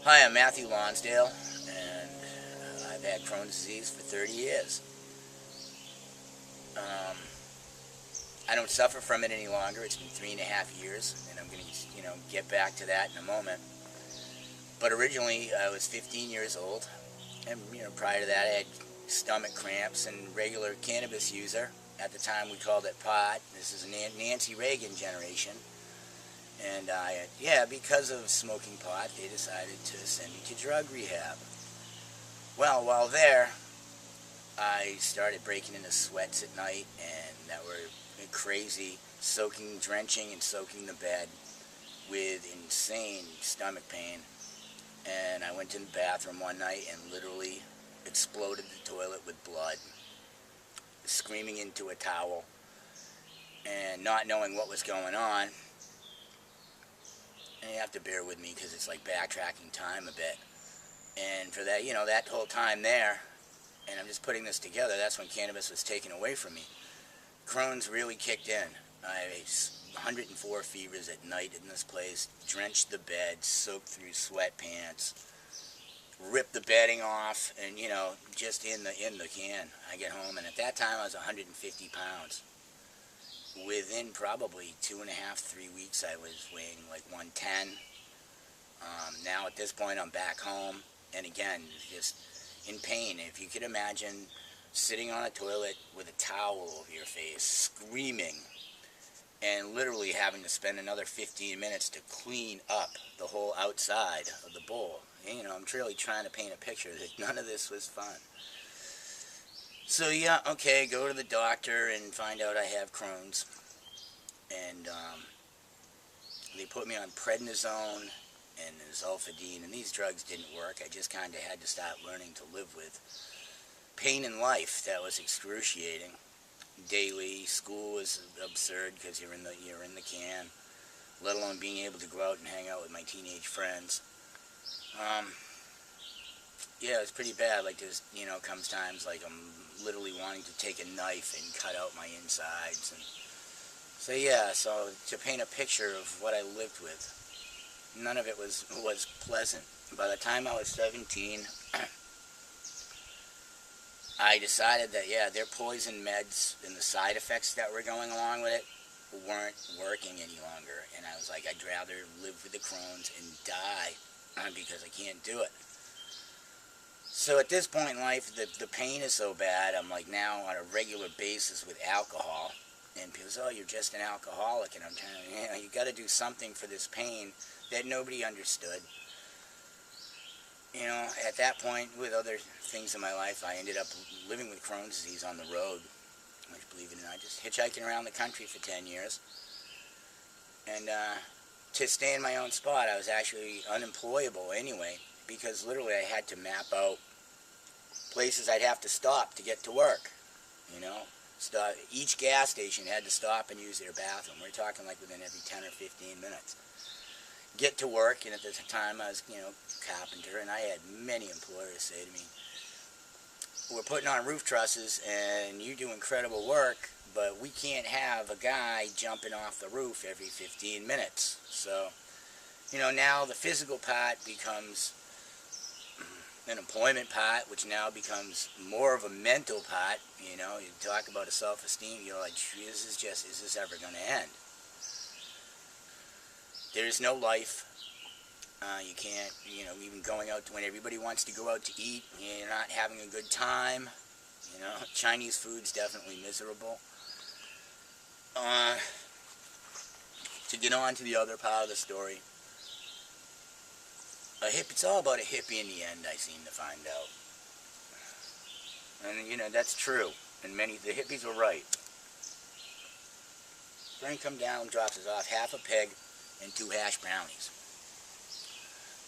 Hi, I'm Matthew Lonsdale, and I've had Crohn's disease for 30 years. Um, I don't suffer from it any longer. It's been 3.5 years, and I'm going to, get back to that in a moment. But originally, I was 15 years old, and, prior to that, I had stomach cramps and regular cannabis user. At the time, we called it pot. This is a Nancy Reagan generation. And because of smoking pot, they decided to send me to drug rehab. Well, while there, I started breaking into sweats at night, and that were crazy, drenching and soaking the bed with insane stomach pain. And I went to the bathroom one night and literally exploded the toilet with blood, screaming into a towel, and not knowing what was going on. And you have to bear with me because it's like backtracking time a bit. And for that, that whole time there, and I'm just putting this together, that's when cannabis was taken away from me. Crohn's really kicked in. I had 104 fevers at night in this place, drenched the bed, soaked through sweatpants, ripped the bedding off, and, just in the can. I get home, and at that time I was 150 pounds. Within probably 2.5, 3 weeks, I was weighing like 110. Now at this point, I'm back home, and again, just in pain. If you could imagine sitting on a toilet with a towel over your face, screaming, and literally having to spend another 15 minutes to clean up the whole outside of the bowl. I'm really trying to paint a picture that none of this was fun. So go to the doctor and find out I have Crohn's. And they put me on prednisone and zolfidine, and these drugs didn't work. I just kind of had to start learning to live with pain in life that was excruciating. Daily, school was absurd because you're in the can, let alone being able to go out and hang out with my teenage friends. It's pretty bad. Like there's, comes times like I'm literally wanting to take a knife and cut out my insides. And so to paint a picture of what I lived with, none of it was pleasant. By the time I was 17, I decided that, their poison meds and the side effects that were going along with it weren't working any longer. And I was like, I'd rather live with the Crohn's and die because I can't do it. So at this point in life, the pain is so bad, I'm like now on a regular basis with alcohol. And people say, oh, you're just an alcoholic. And I'm telling you, you got to do something for this pain that nobody understood. At that point, with other things in my life, I ended up living with Crohn's disease on the road, which, believe it or not, just hitchhiking around the country for 10 years. And to stay in my own spot, I was actually unemployable anyway, because literally I had to map out places I'd have to stop to get to work. Each gas station had to stop and use their bathroom. We're talking like within every 10 or 15 minutes. Get to work, and at the time I was, carpenter, and I had many employers say to me, we're putting on roof trusses, and you do incredible work, but we can't have a guy jumping off the roof every 15 minutes. So, now the physical part becomes an employment part, which now becomes more of a mental part. You talk about a self-esteem, you're like, is this ever going to end? There's no life. You can't, even going out when everybody wants to go out to eat, you're not having a good time. Chinese food's definitely miserable. To get on to the other part of the story, it's all about a hippie in the end, I seem to find out. And, that's true. And the hippies were right. Friend comes down and drops us off half a pig and 2 hash brownies.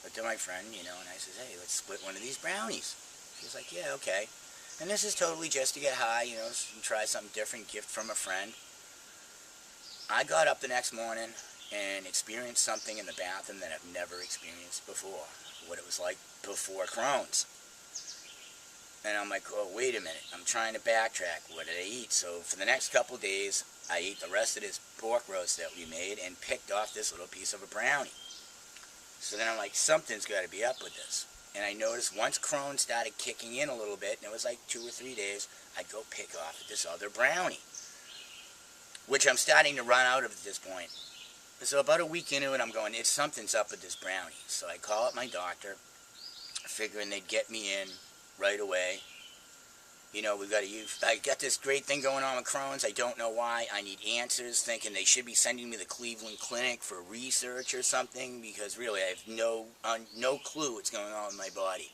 But to my friend, and I says, hey, let's split one of these brownies. She's like, yeah, okay. And this is totally just to get high, and try something different, gift from a friend. I got up the next morning and experienced something in the bathroom that I've never experienced before. What it was like before Crohn's. And I'm like, oh, wait a minute. I'm trying to backtrack. What did I eat? So for the next couple days, I ate the rest of this pork roast that we made and picked off this little piece of a brownie. So then I'm like, something's got to be up with this. And I noticed once Crohn started kicking in a little bit, and it was like 2 or 3 days, I'd go pick off at this other brownie, which I'm starting to run out of at this point. So about a week into it, I'm going, something's up with this brownie. So I call up my doctor, figuring they'd get me in right away. You know, I got this great thing going on with Crohn's. I don't know why. I need answers, thinking they should be sending me to the Cleveland Clinic for research or something, because really I have no clue what's going on with my body.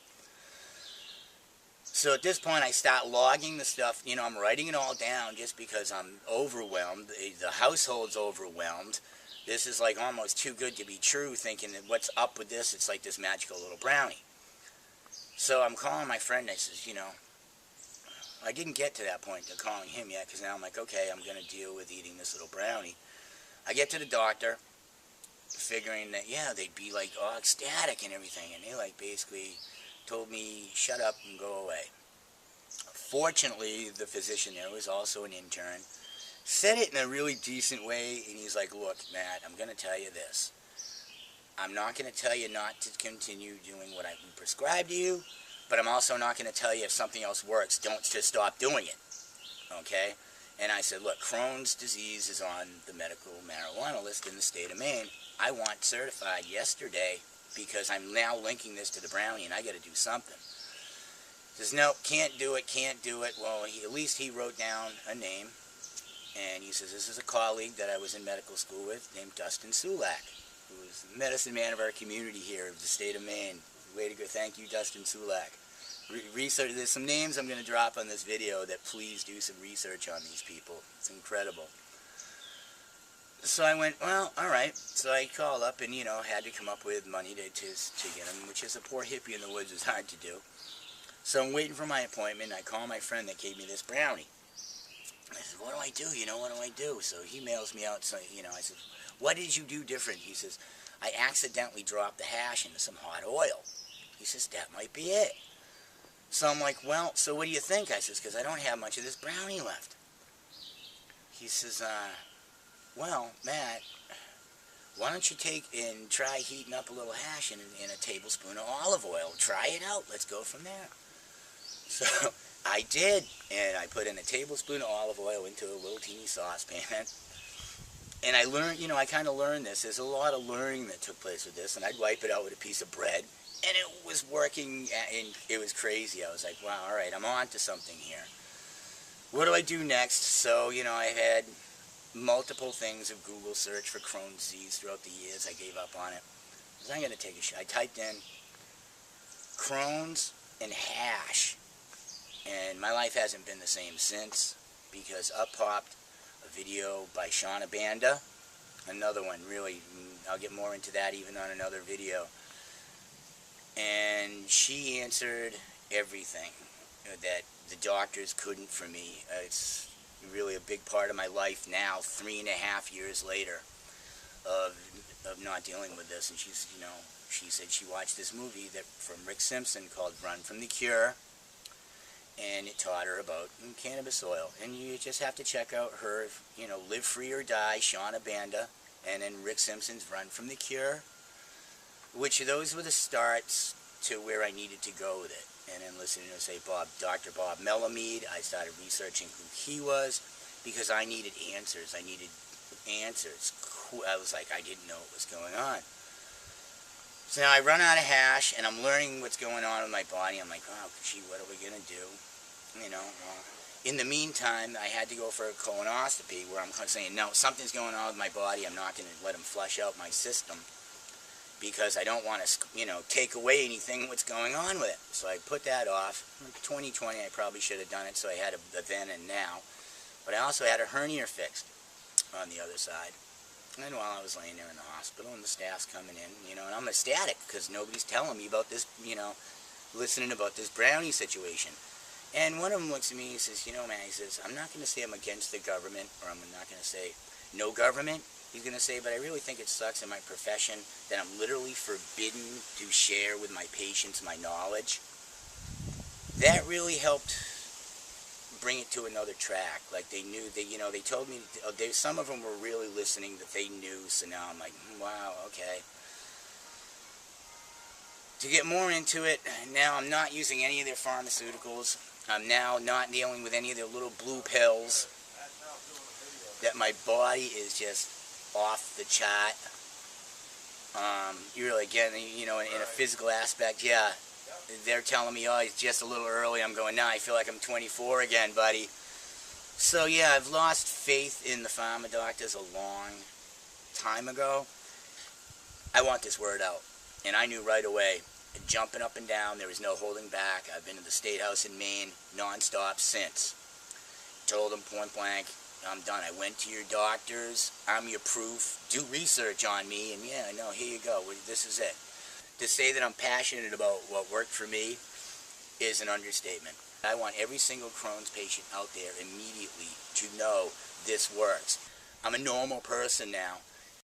So at this point, I start logging the stuff. You know, I'm writing it all down just because I'm overwhelmed. The household's overwhelmed. This is like almost too good to be true, thinking that what's up with this? It's like this magical little brownie. So I'm calling my friend. I says, you know, I didn't get to that point of calling him yet, because now I'm like, okay, I'm going to deal with eating this little brownie. I get to the doctor, figuring that, yeah, they'd be like all ecstatic and everything, and they like basically told me, shut up and go away. Fortunately, the physician there was also an intern, said it in a really decent way, and he's like, look, Matt, I'm going to tell you this. I'm not going to tell you not to continue doing what I prescribed to you, but I'm also not going to tell you if something else works. Don't just stop doing it, okay? And I said, look, Crohn's disease is on the medical marijuana list in the state of Maine. I want certified yesterday because I'm now linking this to the brownie, and I got to do something. He says, no, can't do it. Well, at least he wrote down a name, and he says, this is a colleague that I was in medical school with named Dustin Sulak, who is the medicine man of our community here of the state of Maine. Way to go. Thank you, Dustin Sulak. Research. There's some names I'm going to drop on this video that please do some research on these people. It's incredible. So I went, well, all right. So I called up and, you know, had to come up with money to get him, which is a poor hippie in the woods is hard to do. So I'm waiting for my appointment. I call my friend that gave me this brownie. I said, what do I do? You know, what do I do? So he mails me out. So, you know, I said, what did you do different? He says, I accidentally dropped the hash into some hot oil. He says, that might be it. So I'm like, well, so what do you think? I says, because I don't have much of this brownie left. He says, well, Matt, why don't you take and try heating up a little hash in a tablespoon of olive oil. Try it out. Let's go from there. So I did, and I put in a tablespoon of olive oil into a little teeny saucepan. And I learned, you know, I kind of learned this. There's a lot of learning that took place with this, and I'd wipe it out with a piece of bread. And it was working, and it was crazy. I was like, wow, all right, I'm on to something here. What do I do next? So, you know, I had multiple things of Google search for Crohn's disease throughout the years. I gave up on it. So I'm going to take a shot. I typed in Crohn's and hash, and my life hasn't been the same since, because up popped a video by Shauna Banda, another one, really, I'll get more into that even on another video. And she answered everything that the doctors couldn't for me. It's really a big part of my life now, 3.5 years later, of not dealing with this. And she's, you know, she said she watched this movie that from Rick Simpson called Run from the Cure, and it taught her about cannabis oil. And you just have to check out her, you know, Live Free or Die, Shauna Banda, and then Rick Simpson's Run from the Cure. Which those were the starts to where I needed to go with it. And then listening to, say, Dr. Bob Melamede, I started researching who he was, because I needed answers. I needed answers. I was like, I didn't know what was going on. So now I run out of hash, and I'm learning what's going on with my body. I'm like, oh, gee, what are we going to do? You know, in the meantime, I had to go for a colonoscopy, where I'm saying, no, something's going on with my body. I'm not going to let them flush out my system, because I don't want to, you know, take away anything what's going on with it. So I put that off. 2020, I probably should have done it, so I had a then and now. But I also had a hernia fixed on the other side. And while I was laying there in the hospital, and the staff's coming in, you know, and I'm ecstatic, because nobody's telling me about this, you know, listening about this brownie situation. And one of them looks at me and says, you know, man, he says, I'm not going to say I'm against the government, or I'm not going to say no government. He's going to say, but I really think it sucks in my profession that I'm literally forbidden to share with my patients my knowledge. That really helped bring it to another track. Like they knew, you know, they told me, some of them were really listening, that they knew. So now I'm like, wow, okay. To get more into it, now I'm not using any of their pharmaceuticals. I'm now not dealing with any of their little blue pills. That my body is just off the chart. You really, again, you know, in a physical aspect, yeah, they're telling me, oh, it's just a little early. I'm going, nah, I feel like I'm 24 again, buddy. So, yeah, I've lost faith in the pharma doctors a long time ago. I want this word out. And I knew right away, jumping up and down, there was no holding back. I've been to the State House in Maine nonstop since. Told them point blank, I'm done. I went to your doctors. I'm your proof. Do research on me. And yeah, no, here you go. This is it. To say that I'm passionate about what worked for me is an understatement. I want every single Crohn's patient out there immediately to know this works. I'm a normal person now.